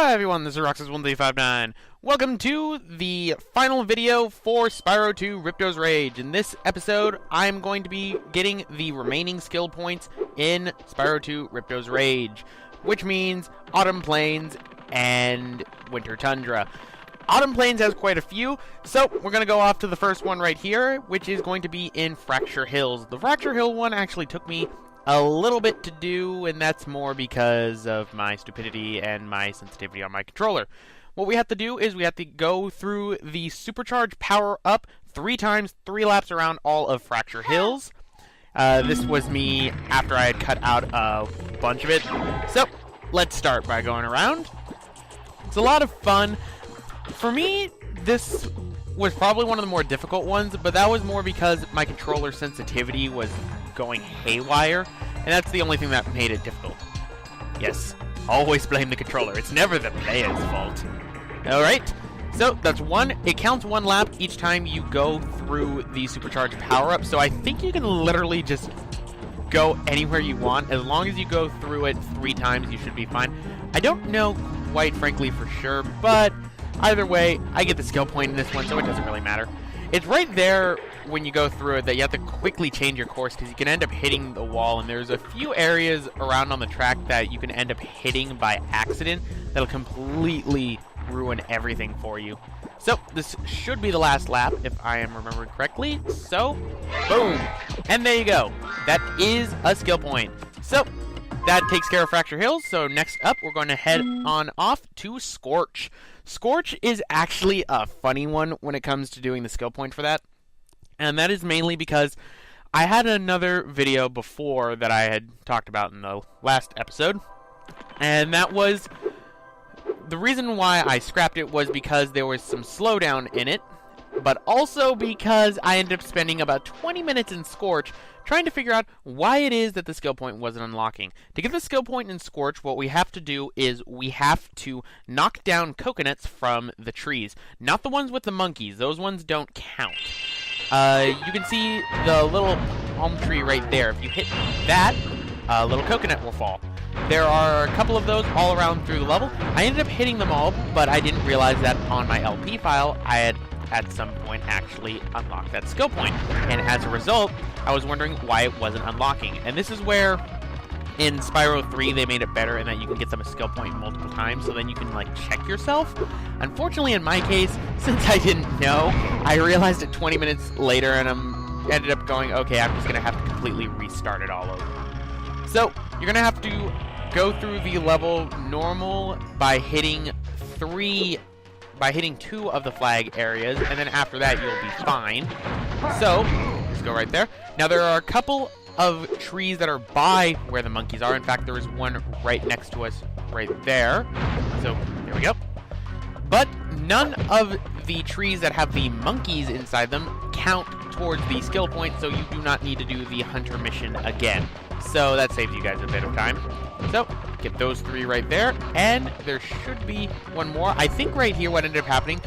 Hi everyone, this is Roxas1359. Welcome to the final video for Spyro 2 Ripto's Rage. In this episode, I'm going to be getting the remaining skill points in Spyro 2 Ripto's Rage, which means Autumn Plains and Winter Tundra. Autumn Plains has quite a few, so we're going to go off to the first one right here, which is going to be in Fracture Hills. The Fracture Hill one actually took me a little bit to do, and that's more because of my stupidity and my sensitivity on my controller. What we have to do is we have to go through the supercharged power-up 3 times, 3 laps around all of Fracture Hills. This was me after I had cut out a bunch of it. So, let's start by going around. It's a lot of fun. For me, this was probably one of the more difficult ones, but that was more because my controller sensitivity was going haywire, and that's the only thing that made it difficult. Yes, always blame the controller. It's never the player's fault. Alright, so that's one. It counts 1 lap each time you go through the supercharged power-up, so I think you can literally just go anywhere you want. As long as you go through it 3 times, you should be fine. I don't know quite frankly for sure, but either way, I get the skill point in this one, so it doesn't really matter. It's right there when you go through it that you have to quickly change your course because you can end up hitting the wall, and there's a few areas around on the track that you can end up hitting by accident that'll completely ruin everything for you. So this should be the last lap if I am remembering correctly. So, boom! And there you go. That is a skill point. So, that takes care of Fracture Hills. So next up, we're going to head on off to Scorch. Scorch is actually a funny one when it comes to doing the skill point for that. And that is mainly because I had another video before that I had talked about in the last episode. And that was, the reason why I scrapped it was because there was some slowdown in it. But also because I ended up spending about 20 minutes in Scorch trying to figure out why it is that the skill point wasn't unlocking. To get the skill point in Scorch, what we have to do is we have to knock down coconuts from the trees. Not the ones with the monkeys. Those ones don't count. You can see the little palm tree right there. If you hit that, a little coconut will fall. There are a couple of those all around through the level. I ended up hitting them all, but I didn't realize that on my LP file I had at some point actually unlocked that skill point. And as a result, I was wondering why it wasn't unlocking. And this is where in Spyro 3 they made it better in that you can get them a skill point multiple times, so then you can like check yourself. Unfortunately in my case, since I didn't know, I realized it 20 minutes later and I ended up going, okay, I'm just going to have to completely restart it all over. So, you're going to have to go through the level normal by hitting 2 of the flag areas, and then after that you'll be fine. So, let's go right there. Now there are a couple of trees that are by where the monkeys are. In fact, there is one right next to us right there. So, there we go. But none of the trees that have the monkeys inside them count towards the skill point, so you do not need to do the hunter mission again. So that saves you guys a bit of time. So, get those 3 right there, and there should be one more. I think right here what ended up happening,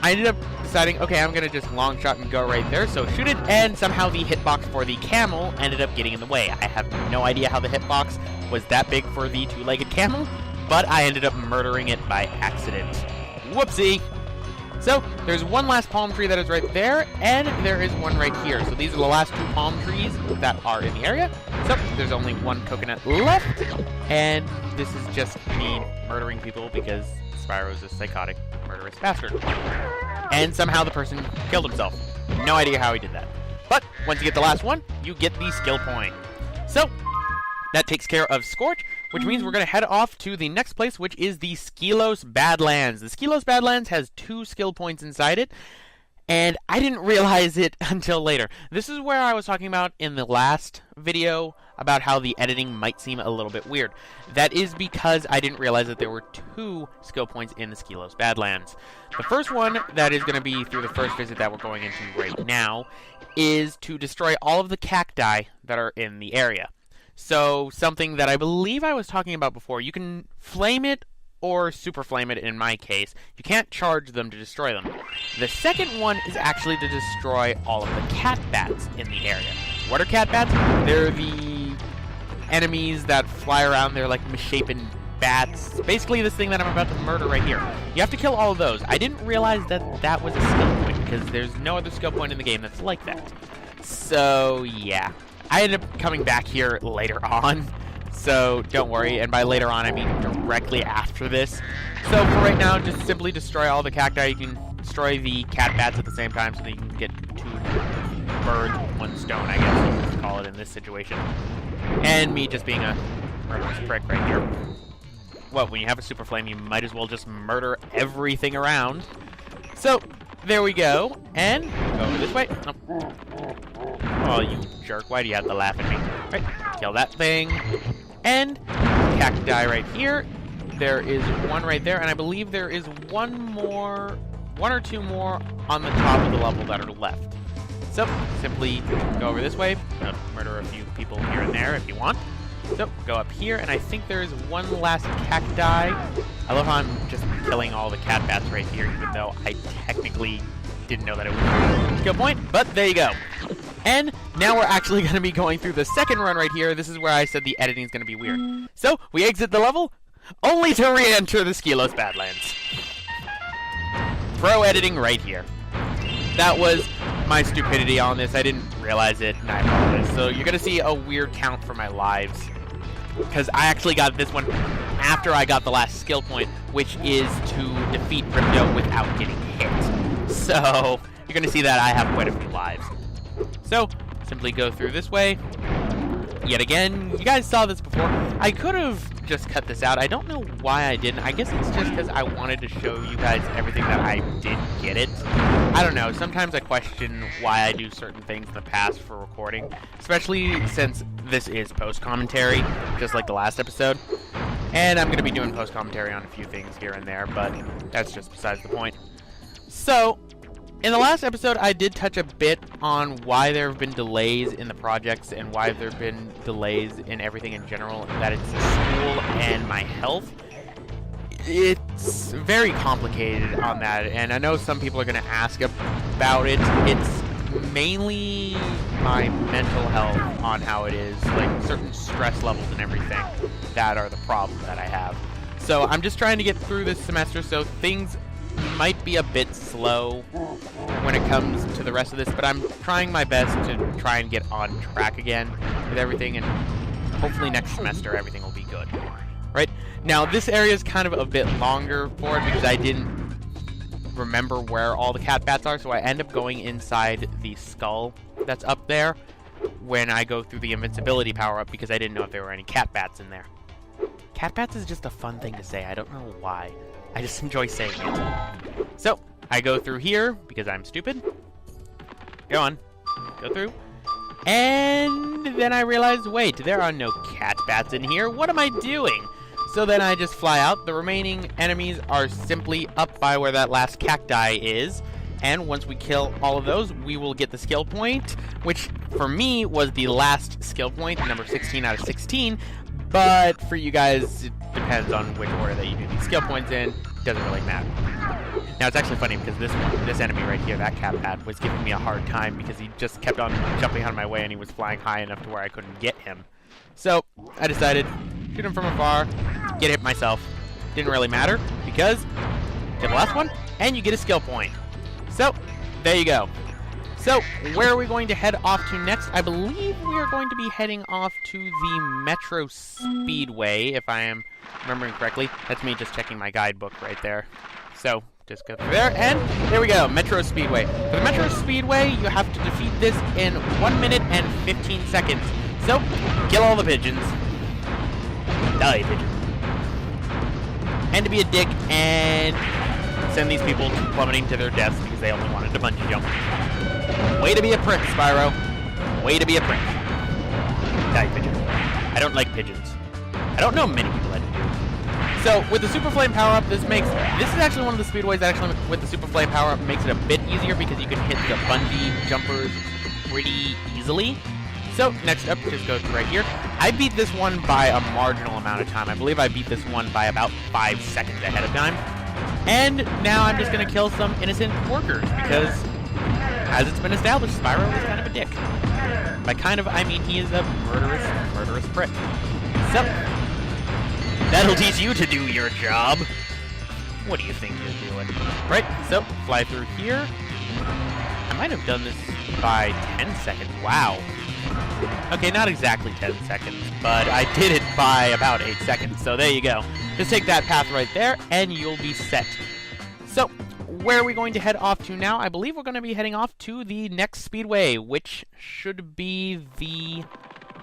I ended up deciding, okay, I'm going to just long shot and go right there, so shoot it, and somehow the hitbox for the camel ended up getting in the way. I have no idea how the hitbox was that big for the 2-legged camel, but I ended up murdering it by accident. Whoopsie! So, there's one last palm tree that is right there, and there is one right here. So these are the last 2 palm trees that are in the area. So, there's only 1 coconut left, and this is just me murdering people because Spyro's a psychotic, murderous bastard. And somehow the person killed himself. No idea how he did that. But, once you get the last one, you get the skill point. So, that takes care of Scorch, which means we're going to head off to the next place, which is the Skelos Badlands. The Skelos Badlands has 2 skill points inside it, and I didn't realize it until later. This is where I was talking about in the last video about how the editing might seem a little bit weird. That is because I didn't realize that there were 2 skill points in the Skelos Badlands. The first one, that is going to be through the first visit that we're going into right now, is to destroy all of the cacti that are in the area. So, something that I believe I was talking about before, you can flame it or super flame it in my case. You can't charge them to destroy them. The second one is actually to destroy all of the cat bats in the area. What are cat bats? They're the enemies that fly around. They're like misshapen bats, basically this thing that I'm about to murder right here. You have to kill all of those. I didn't realize that that was a skill point, because there's no other skill point in the game that's like that. So, yeah. I ended up coming back here later on, so don't worry. And by later on, I mean directly after this. So for right now, just simply destroy all the cacti. You can destroy the cat bats at the same time so that you can get 2 birds with 1 stone, I guess you could call it in this situation. And me just being a murderous prick right here. Well, when you have a super flame, you might as well just murder everything around. So, there we go. And go this way. Oh. Oh, you jerk. Why do you have to laugh at me? Right, kill that thing. And cacti right here. There is 1 right there, and I believe there is 1 or 2 more on the top of the level that are left. So, simply go over this way, murder a few people here and there if you want. So, go up here, and I think there is 1 last cacti. I love how I'm just killing all the cat bats right here, even though I technically didn't know that it was a skill point, but there you go. And now we're actually going to be going through the second run right here. This is where I said the editing is going to be weird. So, we exit the level, only to re-enter the Skelos Badlands. Pro editing right here. That was my stupidity on this. I didn't realize it, and I apologize. So you're going to see a weird count for my lives, because I actually got this one after I got the last skill point, which is to defeat Ripto without getting hit. So you're going to see that I have quite a few lives. So simply go through this way. Yet again, you guys saw this before. I could have just cut this out. I don't know why I didn't. I guess it's just because I wanted to show you guys everything that I did get it. I don't know. Sometimes I question why I do certain things in the past for recording, especially since this is post-commentary, just like the last episode. And I'm going to be doing post-commentary on a few things here and there, but that's just besides the point. So, in the last episode, I did touch a bit on why there have been delays in the projects and why there have been delays in everything in general, that it's school and my health. It's very complicated on that, and I know some people are going to ask about it. It's mainly my mental health on how it is, like certain stress levels and everything that are the problem that I have. So I'm just trying to get through this semester, so things might be a bit slow when it comes to the rest of this, but I'm trying my best to try and get on track again with everything, and hopefully next semester everything will be good. Right? Now, this area is kind of a bit longer for it because I didn't remember where all the cat bats are, so I end up going inside the skull that's up there when I go through the invincibility power-up because I didn't know if there were any cat bats in there. Cat bats is just a fun thing to say. I don't know why. I just enjoy saying it. So, I go through here because I'm stupid. Go on. Go through. And then I realize, wait, there are no cat bats in here. What am I doing? So then I just fly out. The remaining enemies are simply up by where that last cacti is. And once we kill all of those, we will get the skill point, which for me was the last skill point, number 16 out of 16. But for you guys, it depends on which order that you do these skill points in. It doesn't really matter. Now, it's actually funny because this enemy right here, that cat bat, was giving me a hard time because he just kept on jumping out of my way and he was flying high enough to where I couldn't get him. So, I decided, shoot him from afar, get hit myself. Didn't really matter because get the last one and you get a skill point. So, there you go. So, where are we going to head off to next? I believe we are going to be heading off to the Metro Speedway, if I am remembering correctly. That's me just checking my guidebook right there. So, just go through there, and there we go, Metro Speedway. For the Metro Speedway, you have to defeat this in 1 minute and 15 seconds. So, kill all the pigeons. Die, pigeons. And to be a dick and send these people plummeting to their deaths because they only wanted to bungee jump. Way to be a prick, Spyro. Way to be a prick. Die, pigeon. I don't like pigeons. I don't know many people that do. So, with the Super Flame power-up, this is actually one of the speedways that actually, with the Super Flame power-up, makes it a bit easier because you can hit the bungee jumpers pretty easily. So, next up, just go right here. I beat this one by a marginal amount of time. I believe I beat this one by about 5 seconds ahead of time. And now I'm just going to kill some innocent workers because, as it's been established, Spyro is kind of a dick. By kind of, I mean he is a murderous prick. So, That'll teach you to do your job. What do you think you're doing? Right, so fly through here. I might have done this by 10 seconds. Wow. Okay, not exactly 10 seconds, but I did it by about 8 seconds. So there you go. Just take that path right there, and you'll be set. So, where are we going to head off to now? I believe we're going to be heading off to the next speedway, which should be the...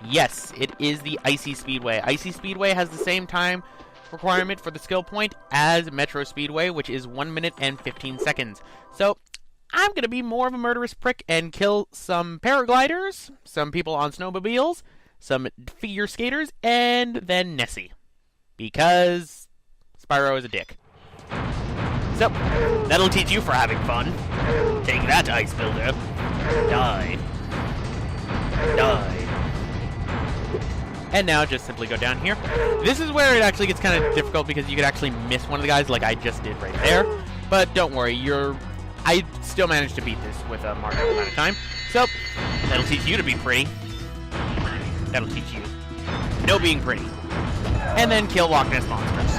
Yes, it is the Icy Speedway. Icy Speedway has the same time requirement for the skill point as Metro Speedway, which is 1 minute and 15 seconds. So, I'm going to be more of a murderous prick and kill some paragliders, some people on snowmobiles, some figure skaters, and then Nessie. Because Spyro is a dick. So, that'll teach you for having fun. Take that, Ice Builder. Die. Die. And now just simply go down here. This is where it actually gets kind of difficult because you could actually miss one of the guys like I just did right there. But don't worry, I still managed to beat this with a marginal amount of time. So, that'll teach you to be pretty. That'll teach you no being pretty. And then kill Loch Ness monsters.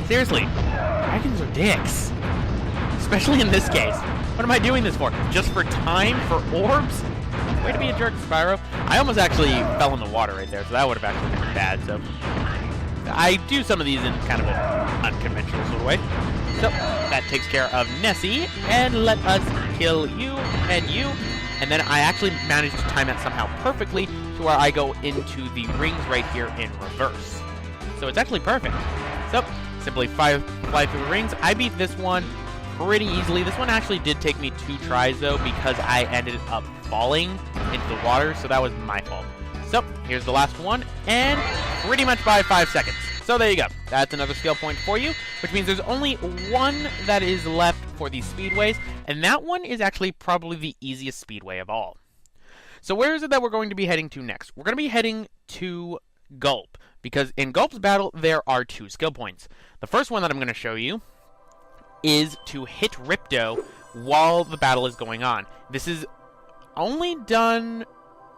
Seriously, dragons are dicks. Especially in this case. What am I doing this for? Just for time? For orbs? Way to be a jerk, Spyro. I almost actually fell in the water right there, so that would have actually been bad. So I do some of these in kind of an unconventional sort of way. So that takes care of Nessie, and let us kill you and you. And then I actually managed to time that somehow perfectly to where I go into the rings right here in reverse. So it's actually perfect. So simply fly through the rings. I beat this one pretty easily. This one actually did take me 2 tries though because I ended up falling into the water, so that was my fault. So here's the last one, and pretty much by 5 seconds. So there you go. That's another skill point for you, which means there's only one that is left for these speedways, and that one is actually probably the easiest speedway of all. So where is it that we're going to be heading to next? We're going to be heading to Gulp, because in Gulp's battle, there are 2 skill points. The first one that I'm going to show you is to hit Ripto while the battle is going on. This is only done...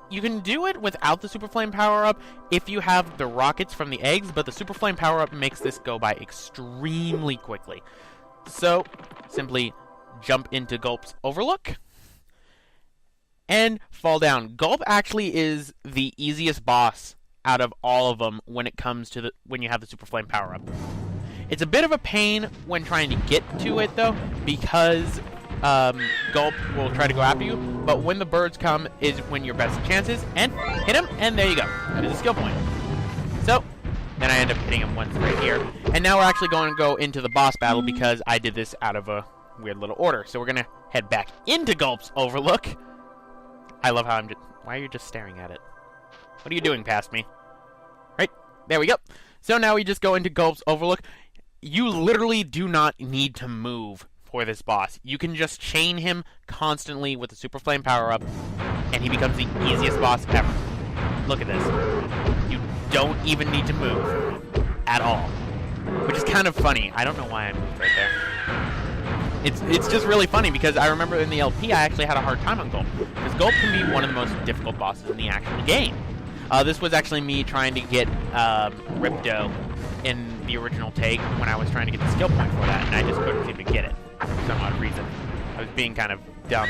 You can do it without the Super Flame power-up if you have the rockets from the eggs, but the Super Flame power-up makes this go by extremely quickly. So, simply jump into Gulp's Overlook and fall down. Gulp actually is the easiest boss out of all of them when it comes to when you have the Super Flame power-up. It's a bit of a pain when trying to get to it, though, because Gulp will try to go after you, but when the birds come is when your best chances, and hit him, and there you go. That is a skill point. So, then I end up hitting him once right here, and now we're actually going to go into the boss battle because I did this out of a weird little order. So we're going to head back into Gulp's Overlook. I love how I'm just... Why are you just staring at it? What are you doing past me? Right, there we go. So now we just go into Gulp's Overlook. You literally do not need to move for this boss. You can just chain him constantly with the Super Flame power-up, and he becomes the easiest boss ever. Look at this. You don't even need to move at all, which is kind of funny. I don't know why I moved right there. It's just really funny because I remember in the LP I actually had a hard time on Gulp, because Gulp can be one of the most difficult bosses in the actual game. This was actually me trying to get Ripto in the original take when I was trying to get the skill point for that, and I just couldn't seem to get it for some odd reason. I was being kind of dumb.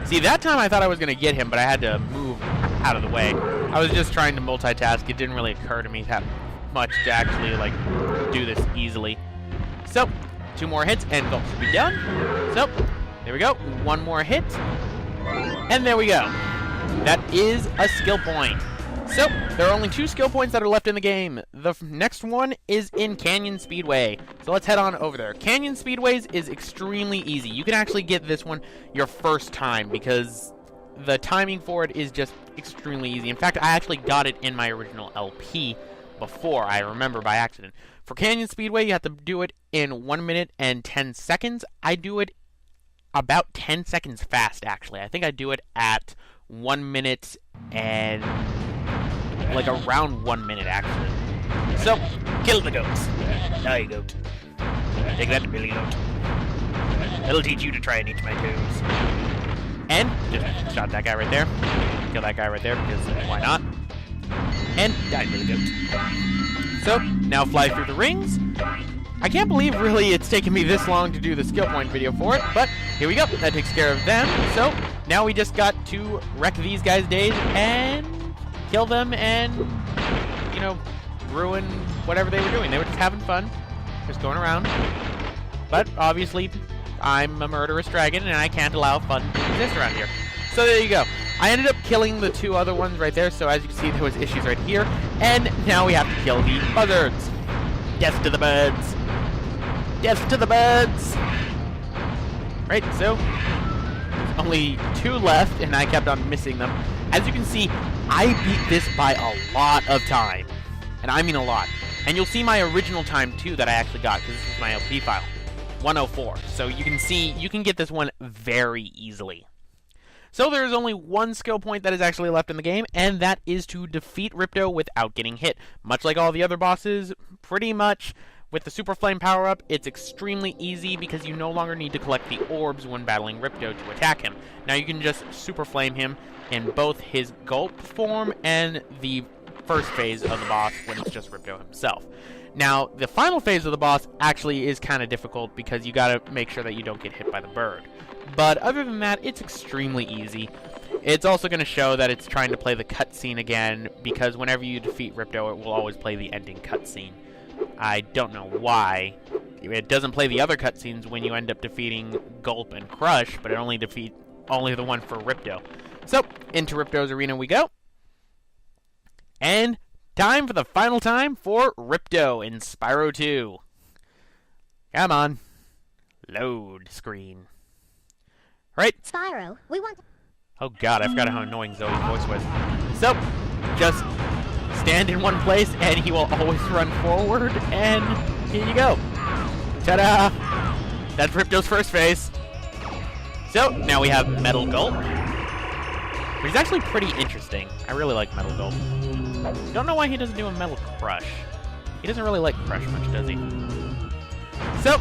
See, that time I thought I was going to get him, but I had to move out of the way. I was just trying to multitask. It didn't really occur to me that much to actually, like, do this easily. So, 2 more hits, and Gulp should be done. So, there we go. 1 more hit. And there we go. That is a skill point. So, there are only 2 skill points that are left in the game. The next one is in Canyon Speedway. So let's head on over there. Canyon Speedways is extremely easy. You can actually get this one your first time because the timing for it is just extremely easy. In fact, I actually got it in my original LP before, I remember by accident. For Canyon Speedway, you have to do it in 1 minute and 10 seconds. I do it about 10 seconds fast, actually. I think I do it at 1 minute and... like around 1 minute, actually. So, kill the goats. Die, goat. Take that, Billy Goat. It'll teach you to try and eat my toes. And just shot that guy right there. Kill that guy right there because why not? and died to the goat. So, now fly through the rings. I can't believe, really, it's taken me this long to do the skill point video for it, but here we go. That takes care of them. So, now we just got to wreck these guys' days and kill them and, you know, ruin whatever they were doing. They were just having fun, just going around. But, obviously, I'm a murderous dragon, and I can't allow fun to exist around here. So, there you go. I ended up killing the two other ones right there, so as you can see, there was issues right here. And now we have to kill the buzzards. Death to the birds. Death to the birds! Right, so there's only 2 left, and I kept on missing them. As you can see, I beat this by a lot of time. And I mean a lot. And you'll see my original time, too, that I actually got, because this is my LP file. 104. So you can see, you can get this one very easily. So there's only one skill point that is actually left in the game, and that is to defeat Ripto without getting hit. Much like all the other bosses, pretty much. With the Super Flame power-up, it's extremely easy because you no longer need to collect the orbs when battling Ripto to attack him. Now you can just Super Flame him in both his Gulp form and the first phase of the boss when it's just Ripto himself. Now, the final phase of the boss actually is kind of difficult because you gotta make sure that you don't get hit by the bird. But other than that, it's extremely easy. It's also going to show that it's trying to play the cutscene again because whenever you defeat Ripto, it will always play the ending cutscene. I don't know why. It doesn't play the other cutscenes when you end up defeating Gulp and Crush, but it only defeats only the one for Ripto. So, into Ripto's arena we go. And time for the final time for Ripto in Spyro 2. Come on. Load screen. Right? Spyro, we want... Oh god, I forgot how annoying Zoe's voice was. So, just stand in one place and he will always run forward, and here you go. Ta-da! That's Ripto's first phase. So, now we have Metal Gulp, which is actually pretty interesting. I really like Metal Gulp. Don't know why he doesn't do a Metal Crush. He doesn't really like Crush much, does he? So,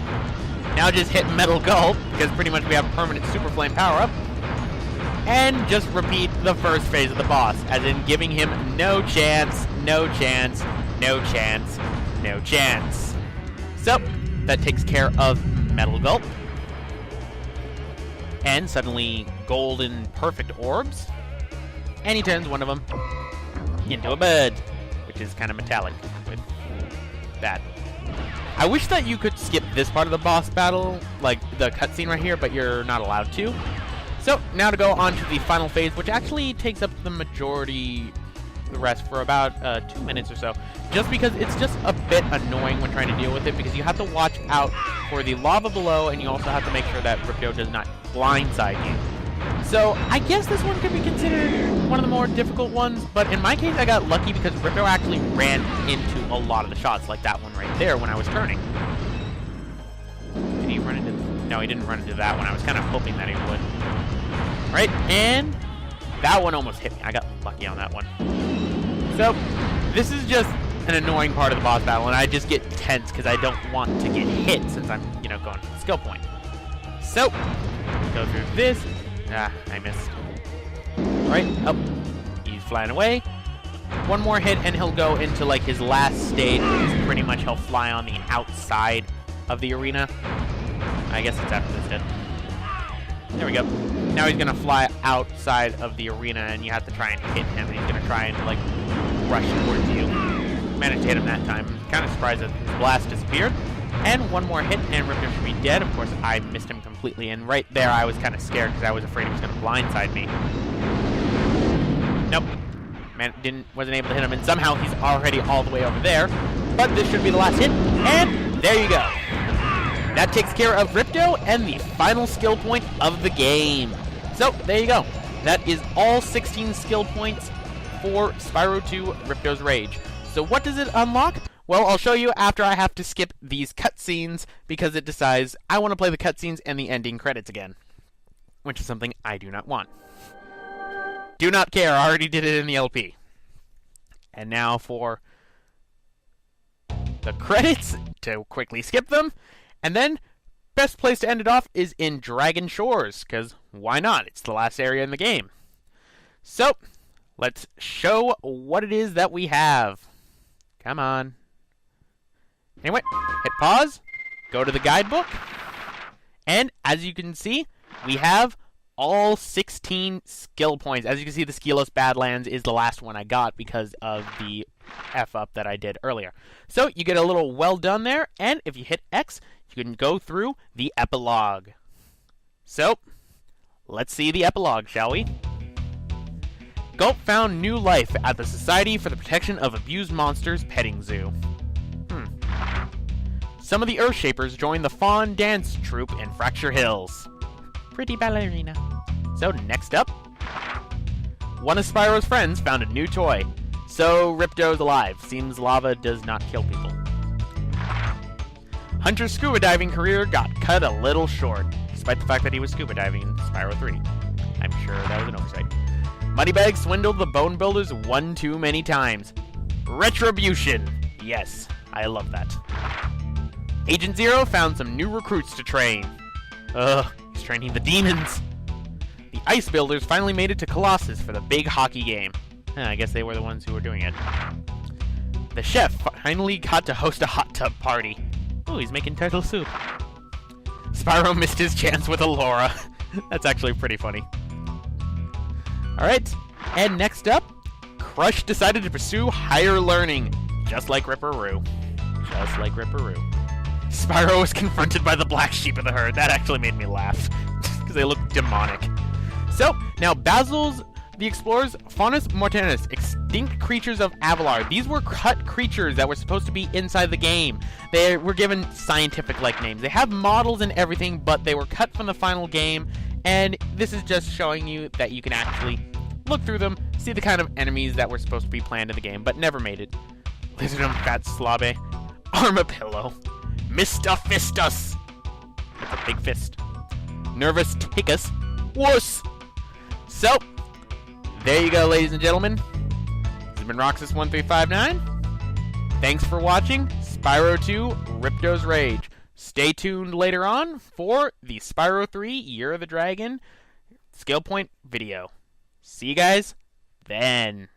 now just hit Metal Gulp, because pretty much we have permanent Super Flame power-up. And just repeat the first phase of the boss, as in giving him no chance, no chance, no chance, no chance. So, that takes care of Metal Gulp. And suddenly, golden perfect orbs. And he turns one of them into a bird, which is kind of metallic with that. I wish that you could skip this part of the boss battle, like the cutscene right here, but you're not allowed to. So, now to go on to the final phase, which actually takes up the majority, the rest, for about 2 minutes or so. Just because it's just a bit annoying when trying to deal with it, because you have to watch out for the lava below, and you also have to make sure that Ripto does not blindside you. So, I guess this one could be considered one of the more difficult ones, but in my case, I got lucky because Ripto actually ran into a lot of the shots, like that one right there when I was turning. Did he run into... No, he didn't run into that one. I was kind of hoping that he would. Right, and that one almost hit me. I got lucky on that one. So, this is just an annoying part of the boss battle, and I just get tense because I don't want to get hit since I'm, you know, going for the skill point. So, go through this. Ah, I missed. Alright, up. He's flying away. One more hit, and he'll go into, like, his last stage, which is pretty much he'll fly on the outside of the arena. I guess it's after this hit. There we go. Now he's gonna fly outside of the arena, and you have to try and hit him. He's gonna try and, like, rush towards you. Managed to hit him that time. Kind of surprised that his blast disappeared. And one more hit, and Ripto should be dead. Of course, I missed him completely, and right there I was kind of scared because I was afraid he was gonna blindside me. Nope. Man, wasn't able to hit him, and somehow he's already all the way over there. But this should be the last hit, and there you go. That takes care of Ripto and the final skill point of the game. So, there you go. That is all 16 skill points for Spyro 2 Ripto's Rage. So what does it unlock? Well, I'll show you after I have to skip these cutscenes because it decides I want to play the cutscenes and the ending credits again, which is something I do not want. Do not care. I already did it in the LP. And now for the credits, to quickly skip them. And then, best place to end it off is in Dragon Shores, because why not? It's the last area in the game. So, let's show what it is that we have. Come on. Anyway, hit pause, go to the guidebook, and as you can see, we have all 16 skill points. As you can see, the Skillos Badlands is the last one I got because of the F-up that I did earlier. So you get a little well done there, and if you hit X, you can go through the epilogue. So, let's see the epilogue, shall we? Gulp found new life at the Society for the Protection of Abused Monsters petting zoo. Some of the Earthshapers joined the Fawn Dance Troupe in Fracture Hills. Pretty ballerina. So next up, one of Spyro's friends found a new toy. So Ripto's alive. Seems lava does not kill people. Hunter's scuba diving career got cut a little short, despite the fact that he was scuba diving in Spyro 3. I'm sure that was an oversight. Moneybag swindled the Bone Builders one too many times. Retribution. Yes, I love that. Agent Zero found some new recruits to train. He's training the demons. The Ice Builders finally made it to Colossus for the big hockey game. I guess they were the ones who were doing it. The chef finally got to host a hot tub party. Ooh, he's making turtle soup. Spyro missed his chance with Allura. That's actually pretty funny. Alright, and next up, Crush decided to pursue higher learning, just like Ripperoo. Just like Ripperoo. Spyro was confronted by the black sheep of the herd. That actually made me laugh, because they look demonic. So, now Basil's the Explorer's Faunus Mortanis, extinct creatures of Avalar. These were cut creatures that were supposed to be inside the game. They were given scientific-like names. They have models and everything, but they were cut from the final game, and this is just showing you that you can actually look through them, see the kind of enemies that were supposed to be planned in the game, but never made it. Lizardum Fat Slobbe, Armapillo, Mr. Fistus, that's a big fist, Nervous Tickus, Wuss. So, there you go, ladies and gentlemen. This has been Roxas1359. Thanks for watching Spyro 2 Ripto's Rage. Stay tuned later on for the Spyro 3 Year of the Dragon skill point video. See you guys then.